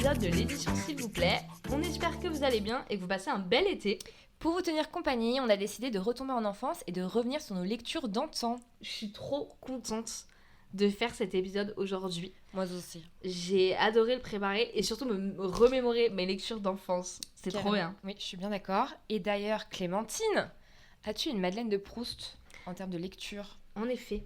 épisode de l'édition s'il vous plaît. On espère que vous allez bien et que vous passez un bel été. Pour vous tenir compagnie, on a décidé de retomber en enfance et de revenir sur nos lectures d'antan. Je suis trop contente de faire cet épisode aujourd'hui. Moi aussi. J'ai adoré le préparer et surtout me remémorer mes lectures d'enfance. C'est trop bien. Oui, je suis bien d'accord. Et d'ailleurs, Clémentine, as-tu une Madeleine de Proust en termes de lecture ? En effet.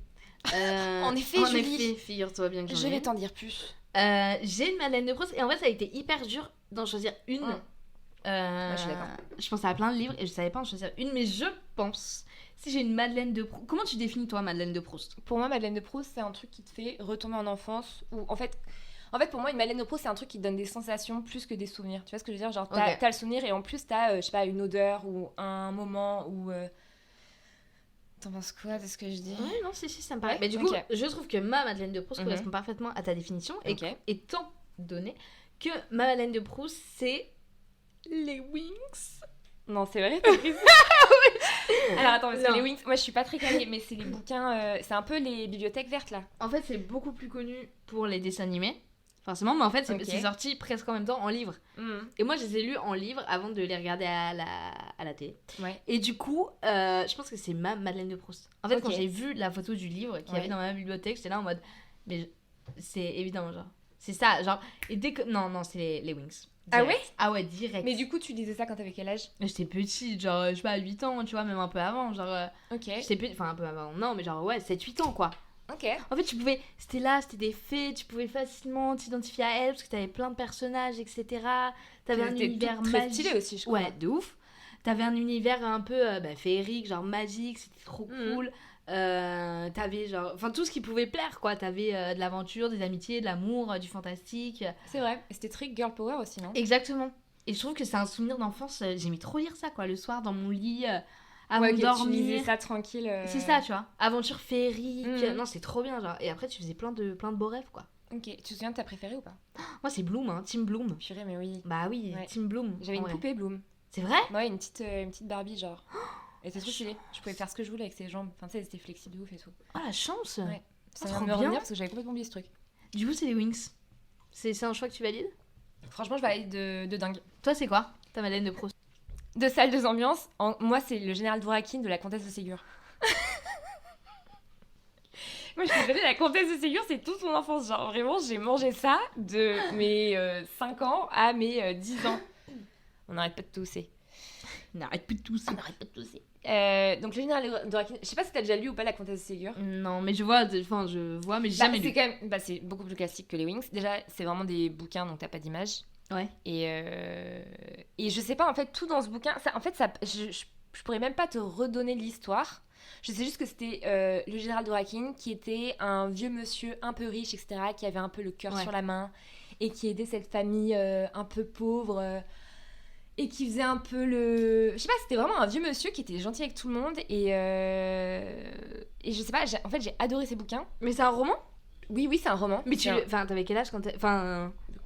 En effet, Julie. Figure-toi bien que Je vais t'en dire plus. J'ai une Madeleine de Proust et en fait ça a été hyper dur d'en choisir une. Moi, je suis d'accord. Je pensais à plein de livres et je savais pas en choisir une, mais je pense si j'ai une Madeleine de Proust. Comment tu définis toi Madeleine de Proust ? Pour moi, Madeleine de Proust, c'est un truc qui te fait retomber en enfance. Ou en fait, pour moi, une Madeleine de Proust, c'est un truc qui te donne des sensations plus que des souvenirs. Tu vois ce que je veux dire ? Genre, t'as le souvenir et en plus, t'as, je sais pas, une odeur ou un moment ou. T'en penses quoi de ce que je dis ? Ouais, non, si, ça me paraît. Ouais, mais du coup, je trouve que ma Madeleine de Proust correspond parfaitement à ta définition. Et étant donné que ma Madeleine de Proust, c'est les Winx. Non, c'est vrai. Alors attends, parce que les Winx, moi je suis pas très calée, mais c'est les bouquins, c'est un peu les bibliothèques vertes là. En fait, c'est beaucoup plus connu pour les dessins animés, forcément, mais en fait, c'est sorti presque en même temps en livre. Et moi, je les ai lus en livre avant de les regarder à la télé. Ouais. Et du coup, je pense que c'est ma Madeleine de Proust. En fait, quand j'ai vu la photo du livre qu'il y avait dans ma bibliothèque, j'étais là en mode, mais c'est évidemment, genre, c'est ça, genre, et dès que. Non, c'est les Winx. Direct. Ah ouais ? Ah ouais, direct. Mais du coup, tu lisais ça quand t'avais quel âge ? J'étais petite, genre, je sais pas, à 8 ans, tu vois, même un peu avant, genre... J'étais petite, enfin un peu avant, non, mais genre, ouais, 7-8 ans, quoi. Ok. En fait, c'était des fées, tu pouvais facilement t'identifier à elles, parce que t'avais plein de personnages, etc. T'avais un univers magique. Très stylé aussi, je crois. Ouais, de ouf. T'avais un univers un peu féerique, genre magique, c'était trop cool. T'avais genre... Enfin, tout ce qui pouvait plaire, quoi. T'avais de l'aventure, des amitiés, de l'amour, du fantastique. C'est vrai. Et c'était très girl power aussi, non ? Exactement. Et je trouve que c'est un souvenir d'enfance. J'aimais trop lire ça, quoi. Le soir, dans mon lit, avant de dormir. Tu lisais ça tranquille. C'est ça, tu vois. Aventure féerique. Non, c'est trop bien, genre. Et après, tu faisais plein de beaux rêves, quoi. Ok. Tu te souviens de ta préférée ou pas ? Moi, c'est Bloom, hein. Team Bloom. Purée, mais oui. Bah oui, ouais. Team Bloom. J'avais une poupée Bloom. C'est vrai ? Ouais, une petite Barbie, genre. Et c'était trop stylé. Je pouvais faire ce que je voulais avec ses jambes. Enfin, tu sais, c'était flexible de ouf et tout. Oh, la chance ! Ouais. Ça vient de me revenir parce que j'avais complètement oublié ce truc. Du coup, c'est les Winx. C'est un choix que tu valides ? Franchement, je valide de dingue. Toi, c'est quoi ta Madeleine de Proust ? De salle, deux ambiances. Moi, c'est le général Dvorakine de la comtesse de Ségur. Moi, je suis désolée, la comtesse de Ségur, c'est toute mon enfance. Genre, vraiment, j'ai mangé ça de mes 5 ans à mes 10 ans. On n'arrête pas de tousser. On n'arrête pas de tousser. Donc, le général Dvorakine, je sais pas si t'as déjà lu ou pas la comtesse de Ségur. Non, mais je vois, mais j'ai jamais lu. C'est quand même, c'est beaucoup plus classique que les Winx. Déjà, c'est vraiment des bouquins, donc t'as pas d'image. Ouais. Et je sais pas, en fait, tout dans ce bouquin, je pourrais même pas te redonner l'histoire. Je sais juste que c'était le général Dvorakine qui était un vieux monsieur un peu riche, etc., qui avait un peu le cœur sur la main et qui aidait cette famille un peu pauvre et qui faisait un peu le... Je sais pas, c'était vraiment un vieux monsieur qui était gentil avec tout le monde et je sais pas, en fait, j'ai adoré ces bouquins. Mais c'est un roman ? Oui, c'est un roman. Mais t'avais quel âge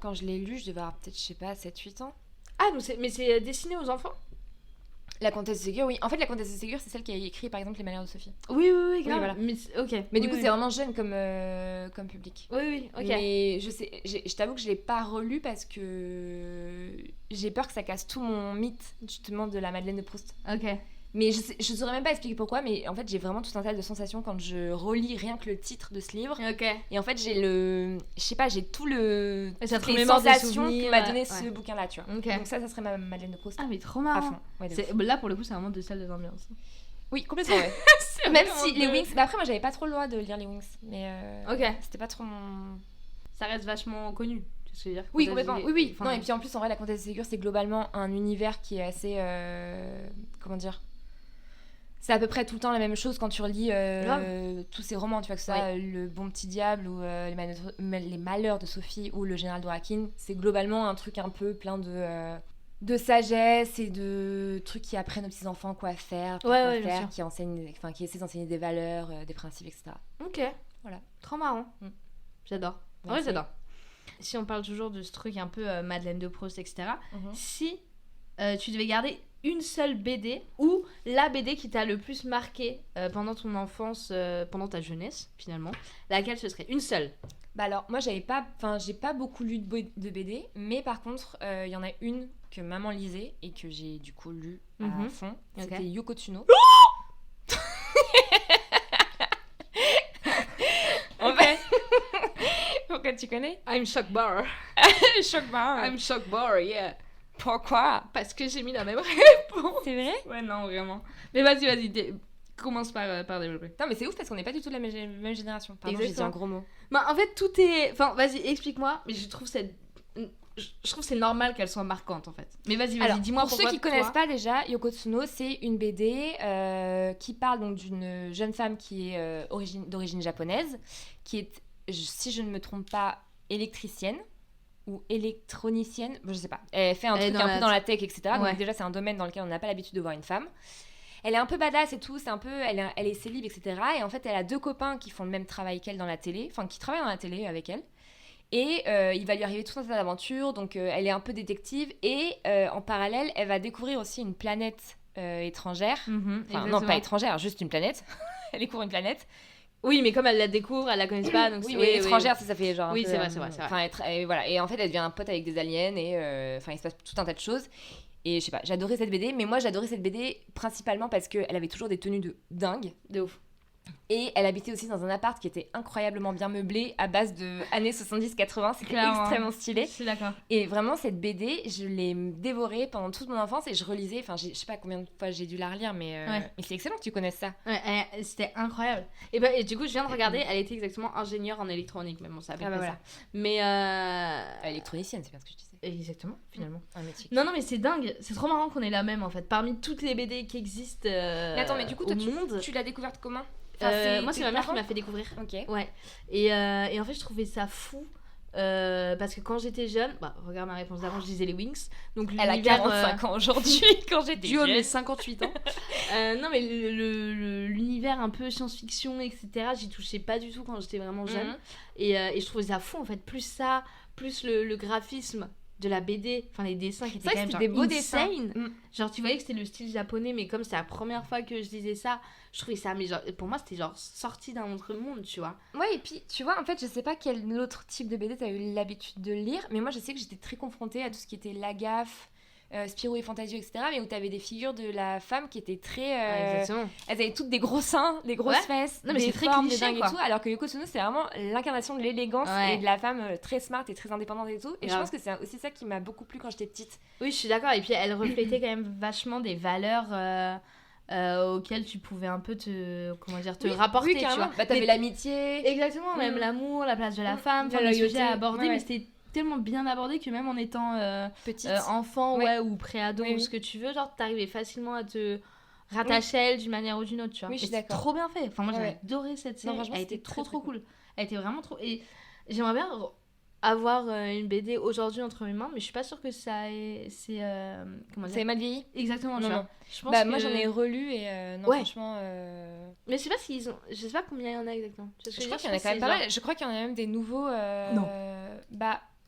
quand je l'ai lu, je devais avoir peut-être, je sais pas, 7-8 ans. Ah, donc mais c'est destiné aux enfants ? La comtesse de Ségur, oui. En fait, la comtesse de Ségur, c'est celle qui a écrit, par exemple, Les Malheurs de Sophie. Oui, grave. Oui, voilà. Mais du coup, c'est vraiment jeune comme public. Oui, ok. Mais je t'avoue que je l'ai pas relu parce que j'ai peur que ça casse tout mon mythe, justement, de la Madeleine de Proust. Ok. Mais je saurais même pas expliquer pourquoi, mais en fait, j'ai vraiment tout un tas de sensations quand je relis rien que le titre de ce livre. Ok. Et en fait, j'ai tout le... toutes les sensations que m'a donné ce bouquin-là, tu vois. Okay. Donc ça serait ma Madeleine de Proust. Ah, mais trop marrant. À fond. Ouais, là, pour le coup, c'est vraiment de salles d'ambiance. Oui, complètement, ouais. Même si les Winx... Bah après, moi, j'avais pas trop le droit de lire les Winx. Mais c'était pas trop mon... Ça reste vachement connu. Je veux dire, oui, complètement. Oui. Enfin, non, et puis en plus, en vrai, la comtesse de Ségur, c'est globalement un univers qui est assez... comment dire ? C'est à peu près tout le temps la même chose quand tu relis tous ces romans, tu vois, que ça, Le Bon Petit Diable ou les Malheurs de Sophie ou Le Général Dvorakine, c'est globalement un truc un peu plein de sagesse et de trucs qui apprennent aux petits enfants quoi faire, qui essaient d'enseigner des valeurs, des principes, etc. Ok, voilà, trop marrant. J'adore. Ouais, j'adore. Si on parle toujours de ce truc un peu Madeleine de Proust, etc. Si tu devais garder une seule BD ou la BD qui t'a le plus marqué pendant ton enfance, pendant ta jeunesse finalement, laquelle ce serait ? Une seule. Bah alors, moi, j'ai pas beaucoup lu de BD, mais par contre, il y en a une que maman lisait et que j'ai du coup lu à fond. C'était Yoko Tsuno. Pourquoi tu connais? I'm shock bar. Shock bar. I'm shock bar, yeah. Pourquoi? Parce que j'ai mis la même réponse. C'est vrai? Ouais, non, vraiment. Mais vas-y, commence par développer. Non, mais c'est ouf parce qu'on n'est pas du tout de la même génération. Pardon, j'ai dit un gros mot. Bah, en fait, tout est... Enfin, vas-y, explique-moi. Mais je trouve que c'est normal qu'elle soit marquante, en fait. Mais vas-y, Alors, dis-moi pour ceux qui connaissent pas déjà, Yoko Tsuno, c'est une BD qui parle donc d'une jeune femme qui est d'origine japonaise, qui est, si je ne me trompe pas, électricienne ou électronicienne, je sais pas. Elle fait un truc un peu dans la tech, etc. Donc déjà, c'est un domaine dans lequel on n'a pas l'habitude de voir une femme. Elle est un peu badass et tout, c'est un peu, elle est célib, etc. Et en fait, elle a 2 copains qui font le même travail qu'elle dans la télé, enfin qui travaillent dans la télé avec elle. Et il va lui arriver tout un tas d'aventures, donc elle est un peu détective. Et en parallèle, elle va découvrir aussi une planète étrangère. Enfin, non, pas étrangère, juste une planète. Elle découvre une planète. Oui, mais comme elle la découvre, elle la connaît pas. Donc oui, mais étrangère, ça fait genre. Oui, c'est vrai. Et voilà. Et en fait, elle devient un pote avec des aliens et enfin, il se passe tout un tas de choses. Et je sais pas, j'adorais cette BD, mais moi j'adorais cette BD principalement parce qu'elle avait toujours des tenues de dingue. De ouf. Et elle habitait aussi dans un appart qui était incroyablement bien meublé à base de années 70-80. C'était extrêmement stylé. Je suis d'accord. Et vraiment, cette BD, je l'ai dévorée pendant toute mon enfance et je relisais. Enfin, je sais pas combien de fois j'ai dû la relire, mais c'est excellent que tu connaisses ça. Ouais, c'était incroyable. Et du coup, je viens de regarder, elle était exactement ingénieure en électronique, mais bon, ça avait ça. Mais. Électronicienne, c'est bien ce que je disais. Exactement, finalement. Un métier. Non, mais c'est dingue. C'est trop marrant qu'on ait la même, en fait. Parmi toutes les BD qui existent. Mais attends, mais du coup, toi, tu l'as découverte comment? Enfin, moi, c'est ma mère qui m'a fait découvrir. Ok. Ouais. Et en fait, je trouvais ça fou. Parce que quand j'étais jeune, regarde ma réponse d'avant, je disais les Wings. Donc elle a 45 ans aujourd'hui, quand j'étais jeune. Du haut de mes 58 ans. Non, mais l'univers un peu science-fiction, etc., j'y touchais pas du tout quand j'étais vraiment jeune. Et je trouvais ça fou, en fait. Plus ça, plus le graphisme de la BD, enfin les dessins qui étaient quand même genre des beaux insane. Dessins. Genre tu voyais que c'était le style japonais, mais comme c'est la première fois que je disais ça, je trouvais ça, mais genre pour moi c'était genre sorti d'un autre monde, tu vois. Ouais, et puis tu vois, en fait je sais pas quel autre type de BD t'as eu l'habitude de lire, mais moi je sais que j'étais très confrontée à tout ce qui était Lagaffe, Spirou et Fantasio, etc., mais où t'avais des figures de la femme qui étaient très exactement. Elles avaient toutes des gros seins, des grosses fesses, non, mais des c'est formes, très cliché, des dingues et tout, alors que Yoko Tsuno c'est vraiment l'incarnation de l'élégance et de la femme très smart et très indépendante et tout, et je pense que c'est aussi ça qui m'a beaucoup plu quand j'étais petite. Oui, je suis d'accord, et puis elle reflétait quand même vachement des valeurs auxquelles tu pouvais un peu te rapporter, tu vois. Bah t'avais l'amitié, exactement, même l'amour, la place de la femme, le sujet à aborder, mais c'était tellement bien abordé que même en étant petite, enfant ou préado ou ce que tu veux, genre t'arrivais facilement à te rattacher à elle d'une manière ou d'une autre, tu vois. Oui, je suis d'accord. Trop bien fait. Enfin moi j'ai adoré cette série. Elle était trop cool. Elle était vraiment trop, et j'aimerais bien avoir une BD aujourd'hui entre mes mains, mais je suis pas sûre que ça c'est mal vieilli. Exactement, tu vois. Je pense moi j'en ai relu et franchement mais je sais pas s'ils ont, je sais pas combien il y en a exactement. Je crois qu'il y en a quand même pas mal. Je crois qu'il y en a même des nouveaux non.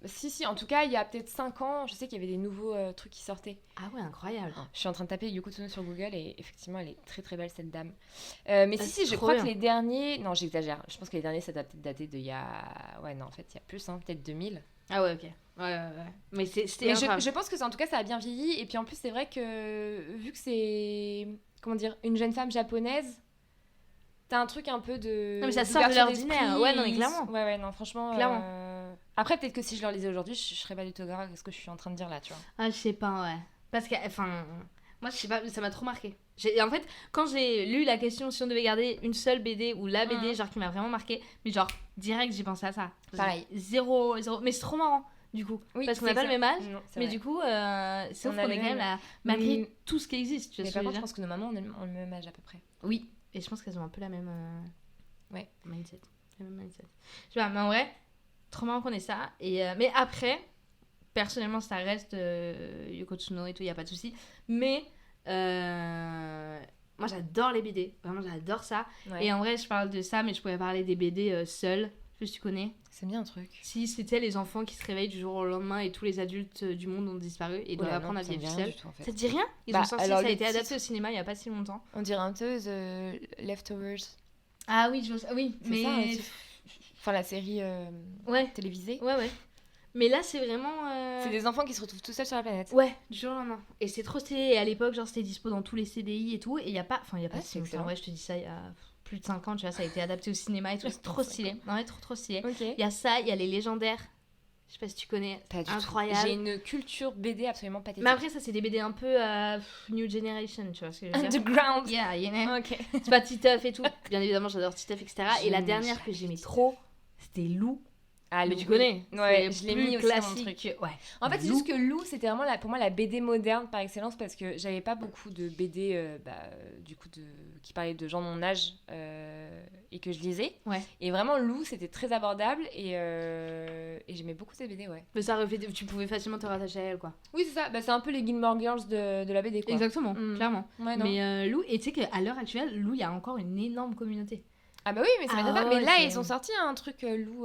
Si, en tout cas, il y a peut-être 5 ans, je sais qu'il y avait des nouveaux trucs qui sortaient. Ah ouais, incroyable. Je suis en train de taper Yoko Tsuno sur Google et effectivement, elle est très très belle cette dame. Mais je crois que les derniers... Non, j'exagère. Je pense que les derniers, ça doit peut-être dater d'il y a... Ouais, non, en fait, il y a plus, peut-être 2000. Ah ouais, ok. Ouais. Mais c'était je pense que en tout cas, ça a bien vieilli. Et puis en plus, c'est vrai que vu que c'est... Comment dire, une jeune femme japonaise... T'as un truc un peu de... Non, mais ça sort de l'ordinaire. Ouais, non, mais clairement. Ouais, non, franchement... Clairement. Après, peut-être que si je le lisais aujourd'hui, je serais pas du tout grave à ce que je suis en train de dire là, tu vois. Ah, je sais pas, ouais. Parce que, enfin... Moi, je sais pas, ça m'a trop marqué. En fait, quand j'ai lu la question si on devait garder une seule BD ou la BD, genre, qui m'a vraiment marqué, mais genre, direct, j'ai pensé à ça. Pareil. Zéro. Mais c'est trop marrant, du coup. Oui, parce qu'on n'a pas le même âge. Non, mais vrai. Du coup, sauf qu'on est quand même là, malgré tout ce qui existe. Tu vois, mais par contre, je pense que nos mamans ont le même âge à peu près. Oui. Et je pense qu'elles ont un peu la même mindset. Je sais pas, mais en vrai, trop marrant qu'on ait ça. Mais après, personnellement, ça reste Yoko Tsuno et tout, il n'y a pas de souci. Mais moi, j'adore les BD. Vraiment, j'adore ça. Ouais. Et en vrai, je parle de ça, mais je pourrais parler des BD seuls. Je sais pas si tu connais. C'est bien un truc. Si c'était les enfants qui se réveillent du jour au lendemain et tous les adultes du monde ont disparu et doivent apprendre à vivre seuls. En fait. Ça te dit rien? Ils ont sorti, ça a été adapté au cinéma il n'y a pas si longtemps. On dirait un peu The Leftovers. Ah oui, oui, mais... Enfin, la série télévisée. Ouais. Mais là, c'est vraiment... C'est des enfants qui se retrouvent tout seuls sur la planète. Ouais, du jour au lendemain. Et c'est trop stylé. Et à l'époque, genre, c'était dispo dans tous les CDI et tout. Et il y a pas... Enfin, il y a pas si longtemps. Ouais, je te dis ça, il y a plus de 5 ans, tu vois, ça a été adapté au cinéma et tout. C'est trop stylé. Ouais, trop stylé. Il y a ça, il y a les légendaires. Je sais pas si tu connais. Pas du incroyable. Tout. J'ai une culture BD absolument pathétique. Mais après, ça, c'est des BD un peu New Generation, tu vois ce que je veux dire. Underground. Yeah, you know. Ok. C'est pas Titeuf et tout. Bien évidemment, j'adore Titeuf, etc. Et la dernière que j'aimais trop, c'était Lou. Ah, mais tu connais. Ouais, je l'ai mis aussi classique. dans mon truc. Ouais. En fait, c'est juste que Lou, c'était vraiment pour moi la BD moderne par excellence parce que j'avais pas beaucoup de BD du coup qui parlaient de gens de mon âge et que je lisais. Ouais. Et vraiment, Lou, c'était très abordable et j'aimais beaucoup ces BD, ouais. Mais tu pouvais facilement te rattacher à elle, quoi. Oui, c'est ça. C'est un peu les Gilmore Girls de la BD, quoi. Exactement, clairement. Ouais, mais Lou, et tu sais qu'à l'heure actuelle, Lou, il y a encore une énorme communauté. Ah bah oui, mais ça m'étonne pas. Mais là, ils ont sorti un truc Lou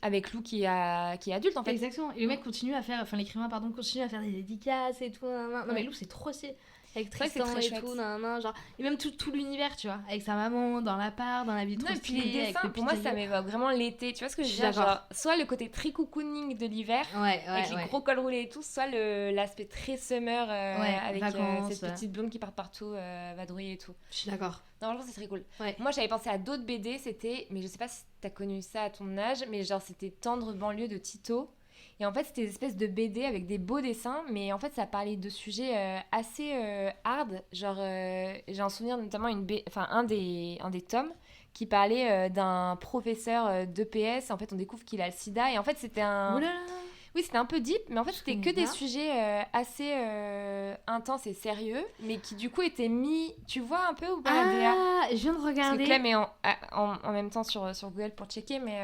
avec Lou qui est adulte en fait. Exactement. Et le mec continue à faire, l'écrivain continue à faire des dédicaces et tout. Non mais Lou, c'est trop stylé. Avec Tristan et tout, genre. Et même tout l'univers, tu vois, avec sa maman dans l'appart, dans la vie trop stylée. Et puis les dessins, pour moi, ça m'évoque vraiment l'été. Tu vois ce que je veux dire, genre, soit le côté très cocooning de l'hiver, avec les gros cols roulés et tout, soit l'aspect très summer avec cette petite blonde qui part partout, vadrouiller et tout. Je suis d'accord. Non, franchement, c'est très cool. Ouais. Moi, j'avais pensé à d'autres BD, mais je sais pas si t'as connu ça à ton âge, mais genre, c'était Tendre banlieue de Tito. Et en fait, c'était des espèces de BD avec des beaux dessins, mais en fait, ça parlait de sujets assez hard. Genre, j'ai un souvenir notamment un des tomes qui parlait d'un professeur d'EPS. En fait, on découvre qu'il a le sida. Et en fait, c'était un... Oulala. Oui, c'était un peu deep, mais en fait, c'était que des sujets assez intenses et sérieux, mais qui du coup étaient mis... Tu vois un peu ou pas, Adéa ? Je viens de regarder. Parce que Clem est en même temps sur Google pour checker, mais...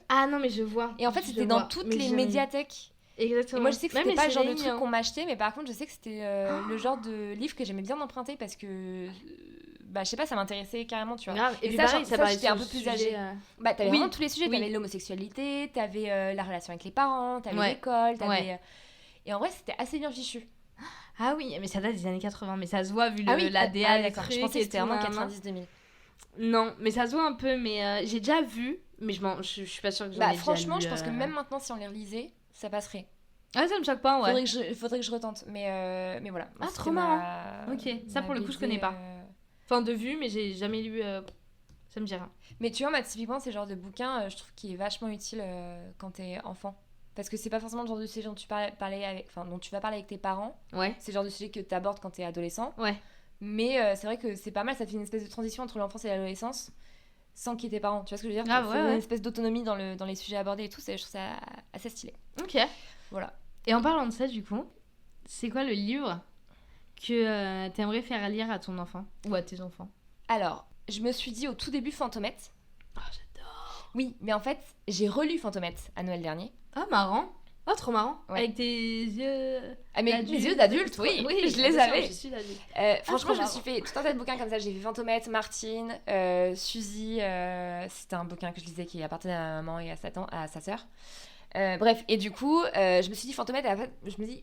Ah non, mais je vois. Et en fait, c'était dans toutes les médiathèques. Exactement. Et moi, je sais que c'était pas le genre de truc qu'on m'achetait, mais par contre, je sais que c'était le genre de livre que j'aimais bien emprunter parce que... je sais pas, ça m'intéressait carrément, tu vois. Grave. Et puis ça, pareil, ça j'étais un peu plus âgée. T'avais vraiment tous les sujets. T'avais l'homosexualité, t'avais la relation avec les parents, t'avais l'école, t'avais... Et en vrai, c'était assez bien fichu. Ah oui, mais ça date des années 80, mais ça se voit vu la DA. Ah d'accord, je pensais que c'était vraiment 90-2000. Non, mais ça se voit un peu, mais j'ai déjà vu, mais je suis pas sûre que j'en ai franchement, déjà lu, je pense que même maintenant, si on les relisait, ça passerait. Ah, ça me choque pas, ouais. Faudrait que je retente, mais voilà. Ah, trop marrant. Ok, ça pour le coup, je connais pas. Enfin, de vue, mais j'ai jamais lu... Ça me dit rien. Mais tu vois, typiquement, c'est le genre de bouquin, je trouve qu'il est vachement utile quand t'es enfant. Parce que c'est pas forcément le genre de sujet dont tu vas parler avec tes parents. Ouais. C'est le genre de sujet que t'abordes quand t'es adolescent. Ouais. Mais c'est vrai que c'est pas mal, ça fait une espèce de transition entre l'enfance et l'adolescence sans qu'il y ait tes parents. Tu vois ce que je veux dire ? Une espèce d'autonomie dans les sujets abordés et tout, je trouve ça assez stylé. Ok. Voilà. Et en parlant de ça, du coup, c'est quoi le livre que t'aimerais faire lire à ton enfant ou à tes enfants ? Alors, je me suis dit au tout début Fantomette. Oh, j'adore. Oui, mais en fait, j'ai relu Fantomette à Noël dernier. Ah, marrant. Oh, trop marrant. Ouais. Avec tes yeux... Ah, mais mes yeux d'adulte, oui, je les avais. Je suis l'adulte. Franchement, je me suis fait tout un tas de bouquins comme ça. J'ai fait Fantomette, Martine, Suzy. C'était un bouquin que je lisais qui appartenait à ma maman et à sa sœur. Bref, et du coup, je me suis dit Fantomette,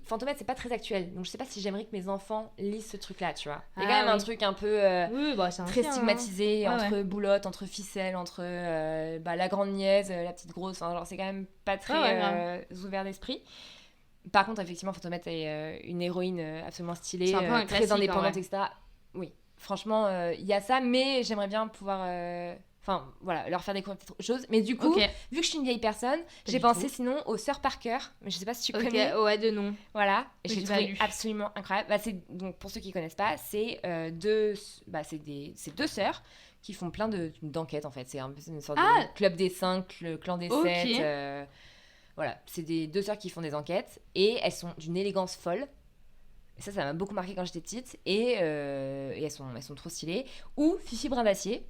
Fantomette, c'est pas très actuel. Donc je sais pas si j'aimerais que mes enfants lisent ce truc-là, tu vois. Il y a quand même un truc un peu très stigmatisé, entre boulotte, entre ficelle, entre la grande niaise, la petite grosse. Enfin, genre, c'est quand même pas très ouvert d'esprit. Par contre, effectivement, Fantomette est une héroïne absolument stylée, c'est un peu un très classique, indépendante, etc. Oui, franchement, il y a ça, mais j'aimerais bien pouvoir... Enfin, voilà, leur faire découvrir d'autres choses. Mais du coup, vu que je suis une vieille personne, j'ai pensé sinon aux Sœurs Parker. Mais je sais pas si tu connais. Ouais, de nom. Voilà. Et j'ai trouvé absolument incroyable. Donc, pour ceux qui connaissent pas, c'est deux sœurs qui font plein d'enquêtes, en fait. C'est un peu une sorte de club des 5, le clan des 7. Voilà, c'est deux sœurs qui font des enquêtes. Et elles sont d'une élégance folle. Et ça m'a beaucoup marqué quand j'étais petite. Et elles sont trop stylées. Ou Fifi Brin d'Acier.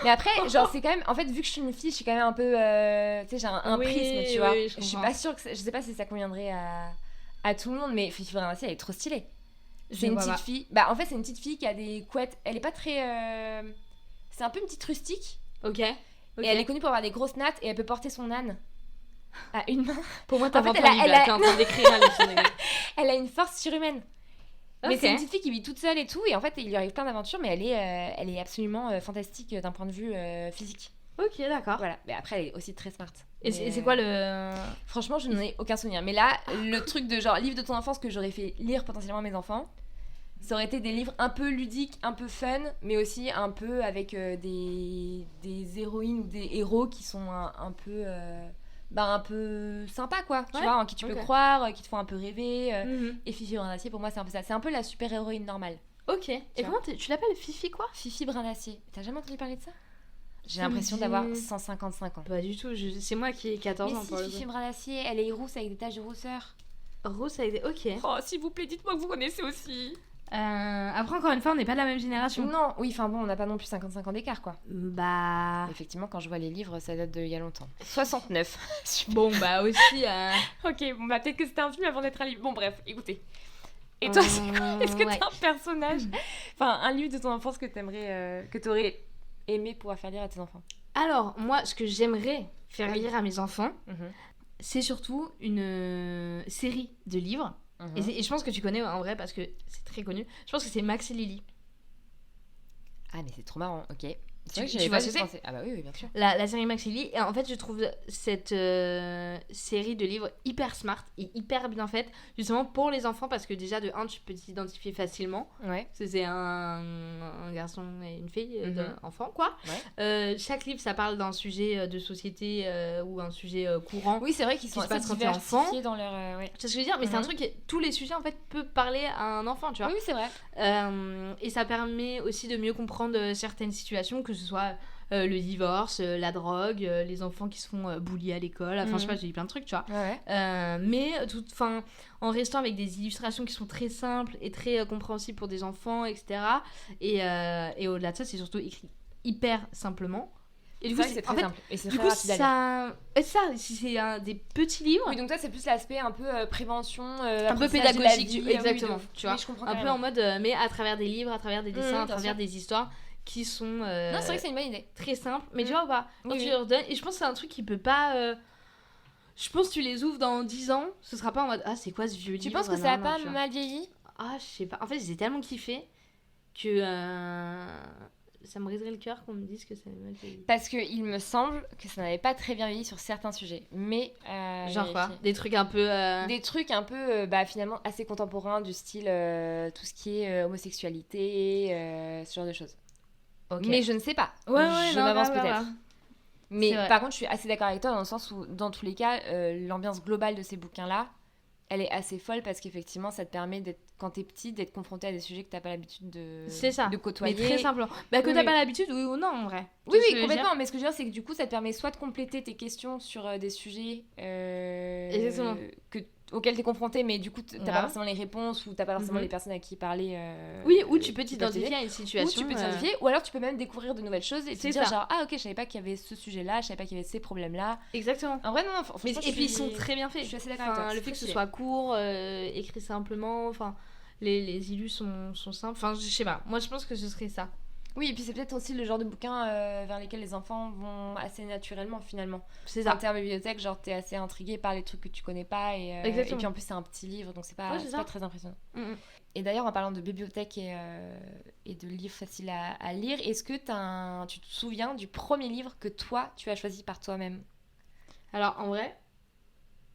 Mais après, genre, c'est quand même... En fait, vu que je suis une fille, je suis quand même un peu... tu sais, j'ai un prisme, tu vois. Je suis pas sûre que... Je sais pas si ça conviendrait à tout le monde, mais Fifi Brin d'Acier, elle est trop stylée. C'est une petite fille... en fait, c'est une petite fille qui a des couettes... Elle est pas très... C'est un peu une petite rustique. Ok. Et elle est connue pour avoir des grosses nattes et elle peut porter son âne à une main. Pour moi, t'as inventé un livre, là. T'es en train d'écrire un livre. Elle a une force surhumaine. Mais c'est une petite fille qui vit toute seule et tout, et en fait, il lui arrive plein d'aventures, mais elle est absolument fantastique d'un point de vue physique. Ok, d'accord. Voilà, mais après, elle est aussi très smart. Et c'est quoi le... Franchement, je n'en ai aucun souvenir. Mais là, le truc de genre livre de ton enfance que j'aurais fait lire potentiellement à mes enfants, ça aurait été des livres un peu ludiques, un peu fun, mais aussi un peu avec des héroïnes ou des héros qui sont un peu sympa, quoi. Tu vois, en qui tu peux croire, qui te font un peu rêver. Et Fifi Brin d'Acier, pour moi, c'est un peu ça. C'est un peu la super-héroïne normale. Ok. Et comment tu l'appelles, Fifi quoi? Fifi Brin d'Acier. T'as jamais entendu parler de ça? J'ai l'impression d'avoir 155 ans. Pas du tout, c'est moi qui ai 14 ans. Mais si, Fifi Brin d'Acier, elle est rousse avec des taches de rousseur. Rousse avec des... Ok. Oh, s'il vous plaît, dites-moi que vous connaissez aussi. Après, encore une fois, on n'est pas de la même génération. Non, oui, enfin bon, on n'a pas non plus 55 ans d'écart, quoi. Bah... Effectivement, quand je vois les livres, ça date d'il y a longtemps. 69. Bon, bah aussi... Ok, bon, bah peut-être que c'était un film avant d'être un livre. Bon, bref, écoutez. Et toi, est-ce que t'as un personnage, enfin, un livre de ton enfance que t'aimerais, que t'aurais aimé pouvoir faire lire à tes enfants? Alors, moi, ce que j'aimerais faire lire à mes enfants, c'est surtout une série de livres. Et je pense que tu connais en vrai parce que c'est très connu. Je pense que c'est Max et Lily. Ah, mais c'est trop marrant, ok. Tu vois ce que c'est? Ah bah oui, bien sûr. La série Max et Lily. Et en fait, je trouve cette série de livres hyper smart et hyper bien faite, justement pour les enfants, parce que déjà, de 1, tu peux t'identifier facilement. Ouais. C'est un garçon et une fille, d'enfant, quoi. Ouais. Chaque livre, ça parle d'un sujet de société ou un sujet courant. Oui, c'est vrai qu'ils sont assez diversifiés dans leur... ouais. C'est ce que je veux dire, mais c'est un truc qui, tous les sujets, en fait, peuvent parler à un enfant, tu vois. Oui, c'est vrai. Et ça permet aussi de mieux comprendre certaines situations, que ce soit le divorce, la drogue, les enfants qui se font bully à l'école, enfin je sais pas, j'ai dit plein de trucs, tu vois. Ouais. Mais en restant avec des illustrations qui sont très simples et très compréhensibles pour des enfants, etc. Et au-delà de ça, c'est surtout écrit hyper simplement. Et du coup, c'est très simple. Et c'est du très coup, rapide à lire. si c'est des petits livres. Oui, donc toi, c'est plus l'aspect un peu prévention, un peu pédagogique, exactement. Oui, tu vois, je comprends un peu en mode, mais à travers des livres, à travers des dessins, à travers des histoires qui sont non, c'est vrai que c'est une bonne idée. très simples, mais tu vois pas, quand tu leur donnes, et je pense que c'est un truc qui peut pas je pense que tu les ouvres dans 10 ans, ce sera pas en mode ah c'est quoi ce vieux livre. Tu penses que ça a pas mal vieilli? Ah je sais pas, en fait j'ai tellement kiffé que ça me briserait le cœur qu'on me dise que ça a mal vieilli. Parce que il me semble que ça n'avait pas très bien vieilli sur certains sujets, mais genre quoi, des trucs un peu des trucs un peu finalement assez contemporains, du style tout ce qui est homosexualité, ce genre de choses. Okay. Mais je ne sais pas. Je m'avance peut-être. Mais par contre, je suis assez d'accord avec toi dans le sens où, dans tous les cas, l'ambiance globale de ces bouquins-là, elle est assez folle parce qu'effectivement, ça te permet, quand t'es petit, d'être confronté à des sujets que t'as pas l'habitude de côtoyer. Mais très simplement. Bah, que t'as pas l'habitude, oui ou non, en vrai. Oui, complètement. Mais ce que je veux dire, c'est que du coup, ça te permet soit de compléter tes questions sur des sujets auxquels t'es confronté, mais du coup, t'as pas forcément les réponses ou t'as pas forcément les personnes à qui parler. Oui, ou tu peux t'identifier à une situation. Ou tu peux t'identifier, ou alors tu peux même découvrir de nouvelles choses et te dire genre, ah ok, je savais pas qu'il y avait ce sujet-là, je savais pas qu'il y avait ces problèmes-là. Exactement. En vrai, non, mais et puis ils sont très bien faits. Je suis assez d'accord avec toi. Le fait que ce soit court, écrit simplement, enfin, les illus sont simples. Enfin, je sais pas. Moi, je pense que ce serait ça. Oui, et puis c'est peut-être aussi le genre de bouquin vers lesquels les enfants vont assez naturellement, finalement. C'est ça. En termes de bibliothèque, genre t'es assez intrigué par les trucs que tu connais pas. Et puis en plus, c'est un petit livre, donc c'est pas très impressionnant. Et d'ailleurs, en parlant de bibliothèque et de livres faciles à lire, est-ce que tu te souviens du premier livre que toi, tu as choisi par toi-même? Alors, en vrai,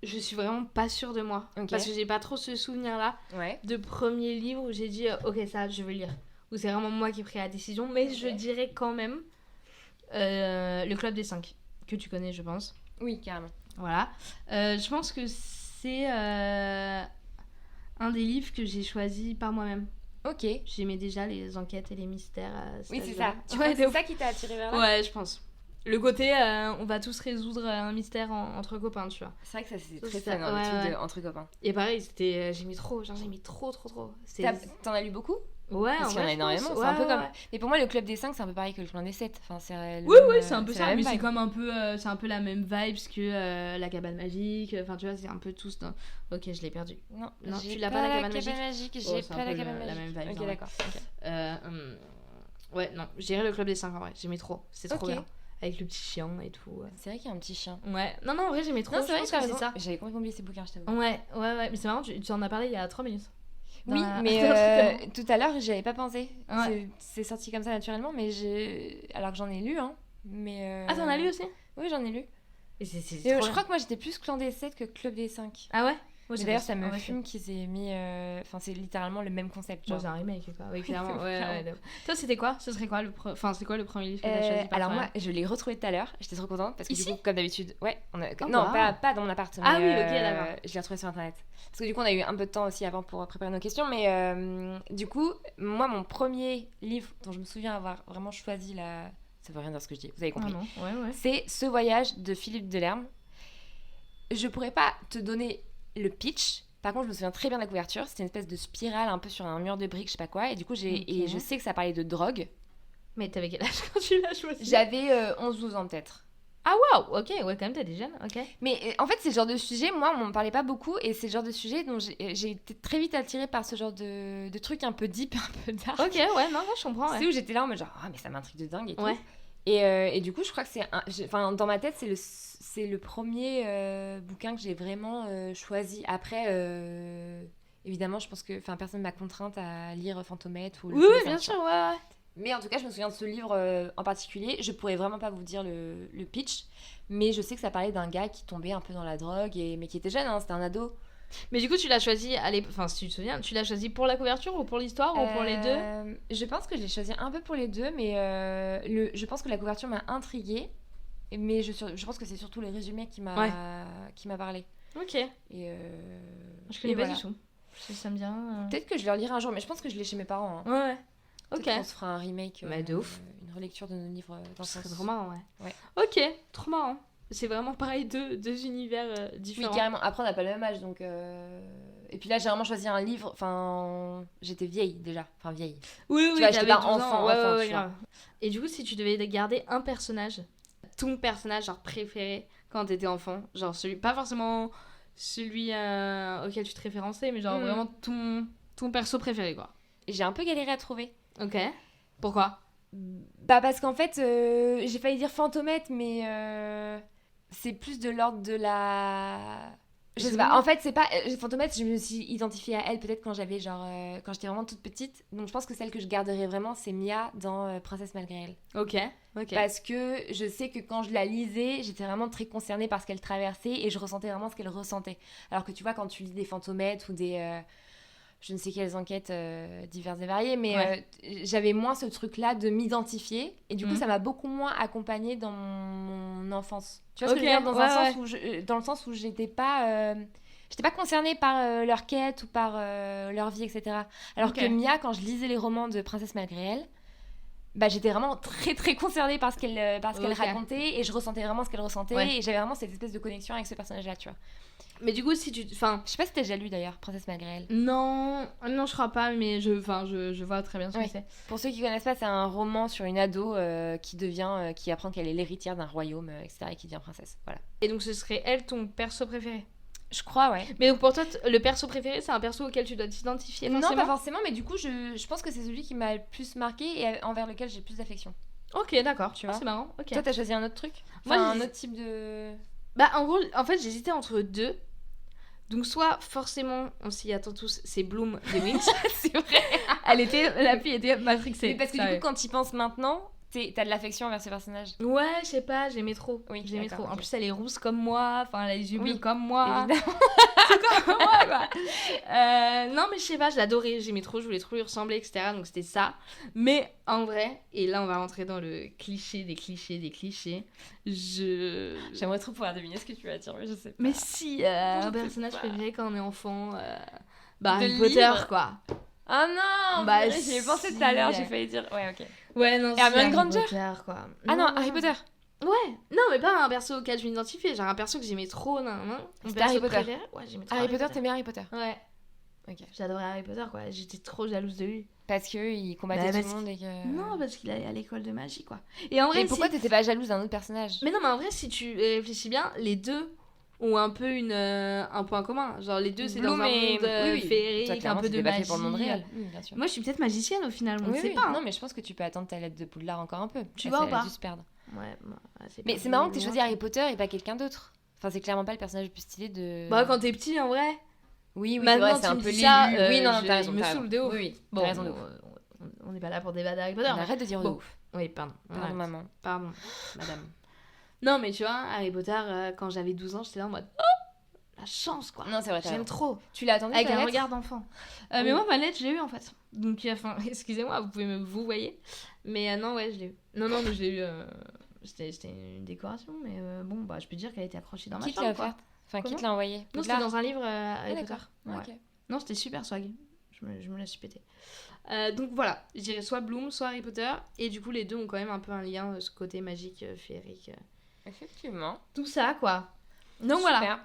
je suis vraiment pas sûre de moi. Okay. Parce que j'ai pas trop ce souvenir-là de premier livre où j'ai dit ok, ça, je veux lire. Où c'est vraiment moi qui ai pris la décision, mais je dirais quand même le Club des 5, que tu connais, je pense. Oui, carrément. Voilà. Je pense que c'est un des livres que j'ai choisi par moi-même. Ok. J'aimais déjà les enquêtes et les mystères. Oui, c'est ça. C'est ça qui t'a attiré vers là? Ouais, je pense. Le côté, on va tous résoudre un mystère entre copains, tu vois. C'est vrai que ça, c'est très fun, le truc entre copains. Et pareil, j'aimais trop. T'en as lu beaucoup? Ouais, parce qu'il y en a énormément, c'est un peu comme... Mais pour moi, le Club des 5, c'est un peu pareil que le Club des 7. Enfin, oui, c'est un peu ça, mais c'est comme un peu, c'est un peu la même vibe que la cabane magique. Enfin, tu vois, c'est un peu tous dans... Ok, je l'ai perdu. Non, tu l'as pas, la cabane magique. J'ai pas la cabane magique. La même vibe. Ok, d'accord. Ouais, non, je dirais le Club des 5 en vrai, j'aimais trop, c'était trop bien. Avec le petit chien et tout. C'est vrai qu'il y a un petit chien. Ouais, non, en vrai, j'aimais trop. Non, c'est vrai que c'est ça. J'avais complètement oublié ces bouquins, je t'avoue. Ouais, mais c'est marrant, tu en as parlé il y a 3 minutes. Oui, mais tout à l'heure, j'y avais pas pensé. Ouais. C'est sorti comme ça naturellement, mais alors que j'en ai lu, hein. Mais Ah, t'en as lu aussi ? Oui, j'en ai lu. Et je crois que moi, j'étais plus Clan des 7 que Club des 5. Ah ouais ? D'ailleurs, ça me fume qu'ils aient mis... Enfin, c'est littéralement le même concept. Genre. C'est un remake, quoi. Oui, clairement. ouais. Toi, c'était quoi ? Ce serait quoi c'est quoi le premier livre que t'as choisi ? Alors moi, je l'ai retrouvé tout à l'heure. J'étais trop contente parce que du coup, comme d'habitude... Ouais, pas dans mon appart. Ah oui, ok, d'accord. Je l'ai retrouvé sur Internet. Parce que du coup, on a eu un peu de temps aussi avant pour préparer nos questions. Mais du coup, moi, mon premier livre dont je me souviens avoir vraiment choisi la... Ça veut rien dire ce que je dis, vous avez compris. Ah non. Ouais. C'est Ce voyage de Philippe Delerme. Je pourrais pas te donner le pitch... Par contre, je me souviens très bien de la couverture. C'était une espèce de spirale un peu sur un mur de briques, je sais pas quoi. Et du coup, et je sais que ça parlait de drogue. Mais t'avais quel âge quand tu l'as choisi ? J'avais 11-12 ans peut-être. Ah waouh, ok, ouais, quand même, t'es jeune, ok. Mais en fait, c'est le genre de sujet, moi, on m'en parlait pas beaucoup. Et c'est le genre de sujet dont j'ai été très vite attirée par ce genre de truc un peu deep, un peu dark. Ok, ouais, non, je comprends. C'est où j'étais là en mode genre, mais ça m'intrigue de dingue et tout. Et du coup, je crois que dans ma tête, c'est le premier bouquin que j'ai vraiment choisi. Après, évidemment, je pense que personne m'a contrainte à lire Fantomètre ou oui, bien sûr, ouais. Mais en tout cas, je me souviens de ce livre en particulier. Je pourrais vraiment pas vous dire le pitch, mais je sais que ça parlait d'un gars qui tombait un peu dans la drogue, mais qui était jeune, hein, c'était un ado. Mais du coup, tu l'as choisi, si tu te souviens, tu l'as choisi pour la couverture ou pour l'histoire ou pour les deux ? Je pense que je l'ai choisi un peu pour les deux, mais je pense que la couverture m'a intriguée, mais je pense que c'est surtout les résumés qui m'a parlé. Ok. Et je connais pas du tout. Ça me dit rien. Peut-être que je vais le lire un jour, mais je pense que je l'ai chez mes parents. Hein. Ouais. Ok. Peut-être qu'on se fera un remake. De ouf. Une relecture de nos livres d'enfance. C'est trop marrant, ouais. Ok, trop marrant. C'est vraiment pareil, deux univers différents. Oui, carrément. Après, on n'a pas le même âge, donc... Et puis là, j'ai vraiment choisi un livre... Enfin, j'étais vieille, déjà. Enfin, vieille. Oui, tu vois, j'étais pas enfant, ouais, tu vois. Et du coup, si tu devais garder un personnage, ton personnage, genre, préféré quand t'étais enfant, genre celui... Pas forcément celui auquel tu te référençais, mais genre vraiment ton perso préféré, quoi. J'ai un peu galéré à trouver. Ok. Pourquoi ? Parce qu'en fait, j'ai failli dire Fantomètre, mais... c'est plus de l'ordre de la... Je sais pas. En fait, c'est pas... Fantomètre, je me suis identifiée à elle peut-être quand j'avais quand j'étais vraiment toute petite. Donc je pense que celle que je garderai vraiment, c'est Mia dans Princesse malgré elle. Ok. Parce que je sais que quand je la lisais, j'étais vraiment très concernée par ce qu'elle traversait et je ressentais vraiment ce qu'elle ressentait. Alors que tu vois, quand tu lis des Fantomètres ou des... je ne sais quelles enquêtes diverses et variées, mais j'avais moins ce truc-là de m'identifier. Et du coup, ça m'a beaucoup moins accompagnée dans mon enfance. Tu vois ce que je veux dire ? Dans le sens où j'étais pas concernée par leur quête ou par leur vie, etc. Alors que Mia, quand je lisais les romans de Princesse malgré elle, j'étais vraiment très très concernée par ce qu'elle racontait et je ressentais vraiment ce qu'elle ressentait et j'avais vraiment cette espèce de connexion avec ce personnage-là, tu vois. Mais du coup, si tu... Enfin, je sais pas si t'as déjà lu d'ailleurs, Princesse malgré elle. Non, je crois pas, mais je vois très bien ce que c'est. Pour ceux qui connaissent pas, c'est un roman sur une ado qui apprend qu'elle est l'héritière d'un royaume, etc. et qui devient princesse. Voilà. Et donc ce serait elle ton perso préféré ? Je crois, ouais. Mais donc pour toi, le perso préféré, c'est un perso auquel tu dois t'identifier forcément ? Non, pas forcément, mais du coup, je pense que c'est celui qui m'a le plus marqué et envers lequel j'ai plus d'affection. Ok, d'accord. Tu vois, c'est marrant. Okay. Toi, t'as choisi un autre truc ? Moi, un autre type de... en gros, en fait, j'hésitais entre deux. Donc soit forcément, on s'y attend tous, c'est Bloom des Wings. C'est vrai. La fille était matrixée. Mais parce que du coup, quand tu y penses maintenant, t'as de l'affection envers ce personnage. Ouais, je sais pas, j'aimais trop. Oui, j'aimais trop. En plus, elle est rousse comme moi, enfin, elle a les yeux bleus comme moi. Évidemment. C'est comme moi, quoi. Non, mais je sais pas, je l'adorais, j'aimais trop, je voulais trop lui ressembler, etc. Donc c'était ça. Mais en vrai, et là, on va rentrer dans le cliché des clichés. J'aimerais trop pouvoir deviner ce que tu vas dire, mais je sais pas. Mais si, un personnage préféré quand on est enfant, Harry Potter, quoi. Ah non, j'y ai pensé tout à l'heure, j'ai failli dire... Ouais, ok. Ouais, non, c'est Hermione Granger quoi. Ah non, Harry Potter. Ouais, non, mais pas un perso auquel je m'identifiais, genre un perso que j'aimais trop, non. C'était Harry Potter. Préféré. Ouais, j'aimais trop Harry Potter, t'aimais Harry Potter. Ouais. Ok. J'adorais Harry Potter, quoi. J'étais trop jalouse de lui. Parce qu'il combattait tout le monde et que... Non, parce qu'il allait à l'école de magie, quoi. Et en vrai, pourquoi t'étais pas jalouse d'un autre personnage ? Mais non, mais en vrai, si tu réfléchis bien, les deux ont un peu un point commun. Genre, les deux, c'est dans un monde féerique, un peu de magie. Pour le monde réel. Oui, bien sûr. Moi, je suis peut-être magicienne, au final, on ne sait pas. Non, mais je pense que tu peux attendre ta lettre de Poudlard encore un peu. Tu vois ou pas ? Juste perdre. Ouais, mais c'est marrant que t'aies choisi Harry Potter et pas quelqu'un d'autre. Enfin, c'est clairement pas le personnage le plus stylé de... Quand t'es petit, en vrai... Oui, c'est Maintenant, vrai, c'est tu un me peu dis ça, oui, non, je t'as raison. me saoule de ouf. Oui, Bon, t'as raison de ouf. on n'est pas là pour débattre d'Harry Potter. On arrête de dire de bon. ouf. Oui, pardon. Pardon, maman. Pardon, madame. Non, mais tu vois, Harry Potter, quand j'avais 12 ans, j'étais là en mode la chance, quoi. Non, c'est vrai, J'aime trop. Tu l'as attendu Avec ta un lettre regard d'enfant. Oui. Mais moi, ma lettre, je l'ai eu en fait. Donc, enfin, excusez-moi, vous pouvez vous voyez. Mais non, ouais, je l'ai eu. Non, mais je l'ai eu. C'était une décoration, mais bon, bah, je peux dire qu'elle était accrochée dans ma Qui te chambre. l'a offerte ? Enfin, qui te l'a envoyé ? Non, c'était dans un livre Harry Potter. Ouais. Ouais. Non, c'était super swag. Je me la suis pété. Donc voilà, je dirais soit Bloom, soit Harry Potter. Et du coup, les deux ont quand même un peu un lien, ce côté magique, féerique. Effectivement. Tout ça, quoi. Donc Super. voilà.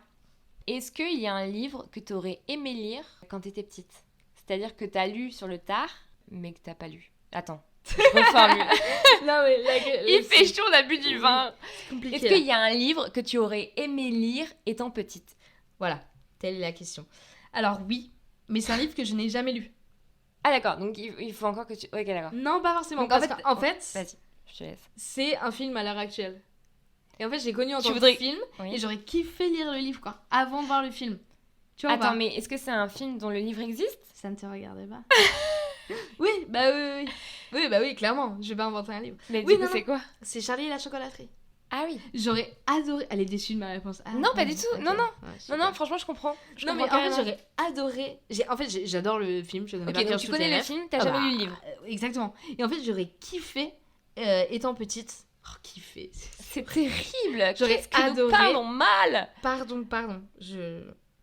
Est-ce qu'il y a un livre que tu aurais aimé lire quand tu étais petite ? C'est-à-dire que tu as lu sur le tard, mais que tu n'as pas lu. Attends, je reformule. Non, mais Il fait chaud, on a bu du vin. C'est compliqué. Est-ce qu'il y a un livre que tu aurais aimé lire étant petite ? Voilà, telle est la question. Alors oui, mais c'est un livre que je n'ai jamais lu. Ah d'accord, donc il faut encore que tu... Ok, d'accord. Non, pas forcément. Donc, Parce qu'en fait, vas-y, je te laisse. c'est un film à l'heure actuelle. Et en fait, j'ai connu en Tu tant voudrais- que film, Oui. et j'aurais kiffé lire le livre, quoi, avant de voir le film. Tu vois ou Attends, pas mais est-ce que c'est un film dont le livre existe ? Ça ne te regardait pas. Oui, bah oui. Oui, bah oui, clairement. Je vais pas inventer un livre. Mais Oui, du coup, non, c'est quoi ? C'est Charlie et la chocolaterie. Ah oui. J'aurais adoré... Elle est déçue de ma réponse. Ah, Non, pas du tout. ok. Non. Ouais, Non, super. non, franchement, je comprends. Non, mais en fait, j'aurais adoré... En fait, j'adore le film. Je connais Ok, pas donc bien tu toutes connais les le rêves. film, t'as Ah jamais bah, lu le livre. Exactement. Et en fait, j'aurais kiffé, étant petite... Oh, kiffé. C'est terrible. J'aurais Qu'est-ce que nous adoré- parlons mal. Pardon.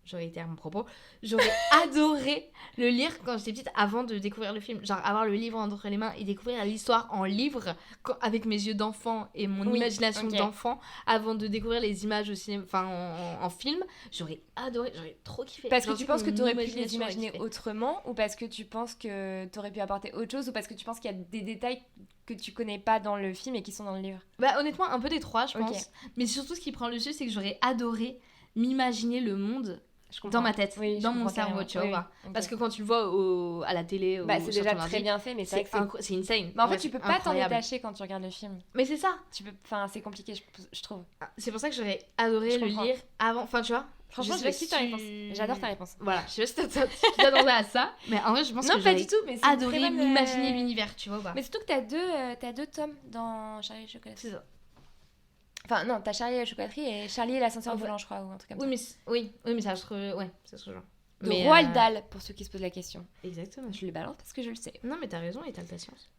J'aurais été à mon propos. J'aurais adoré le lire quand j'étais petite avant de découvrir le film. Genre avoir le livre entre les mains et découvrir l'histoire en livre avec mes yeux d'enfant et mon Oui, imagination ok. d'enfant avant de découvrir les images au cinéma, enfin en film. J'aurais adoré, j'aurais trop kiffé. Parce que J'en tu sais penses que mon tu aurais pu les imagination aurait imaginer kiffé. autrement, ou parce que tu penses que tu aurais pu apporter autre chose, ou parce que tu penses qu'il y a des détails que tu connais pas dans le film et qui sont dans le livre ? Bah honnêtement, un peu des trois, je Ok. pense. Mais surtout, ce qui prend le dessus, c'est que j'aurais adoré m'imaginer le monde Je comprends. dans ma tête, Oui, je dans mon comprends cerveau, carrément. tu vois. Oui, Bah. ok. Parce que quand tu le vois à la télé, Bah, ou c'est sur déjà ton très ordi, bien fait, mais c'est vrai que c'est... c'est insane. Bah, en fait, Ouais, tu peux c'est pas t'en incroyable. détacher quand tu regardes le film. Mais c'est ça. Enfin, c'est compliqué, je trouve. C'est pour ça que j'aurais adoré Je le comprends. lire avant. Enfin, tu vois. Franchement, je sais pas kiffe si ta tu- réponse. J'adore ta réponse. Voilà, je sais pas si tu t'attendais à ça. Mais en vrai, je pense Non, que pas j'aurais du tout, mais c'est une adoré très bonne, m'imaginer l'univers, tu vois ou pas. Mais surtout que t'as deux tomes dans Charlie et la chocolaterie. C'est ça. Enfin, non, t'as Charlie et la chocolaterie et Charlie et l'ascenseur En fait- volant, je crois, ou un truc comme Oui, ça. mais oui, ça se ouais, ça se rejoint. De Mais, Roald Dahl, pour ceux qui se posent la question. Exactement. Je le balance parce que je le sais. Non, mais t'as raison et t'as de la science.